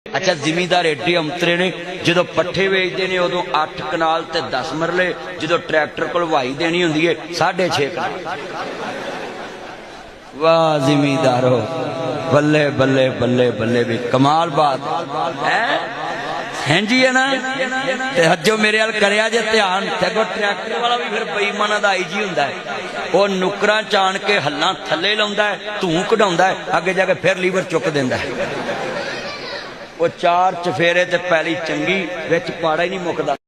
अच्छा जिमीदार एडे अंतरे ने जो पट्ठे वेचते हैं उदों 8 कनाल ते 10 मरले जो ट्रैक्टर को वाही देनी होंगी है 6.5 कनाल। वाह जिमीदारो बल्ले बल्ले बल्ले बल्ले भी कमाल बात है। हैं जी है ना ते हजो मेरे वाल करिया जे ध्यान देखो ट्रैक्टर वाला भी फिर बेईमाना दा आई जी हुंदा है वो नुकरां चाण के हल्लां थल्ले लाउंदा है धूं कढाउंदा है अगे जाके फिर लीवर चुक दिंदा है वो 4 चफेरे ते पैली चंगी विच पाड़ा ही नहीं मुकदा।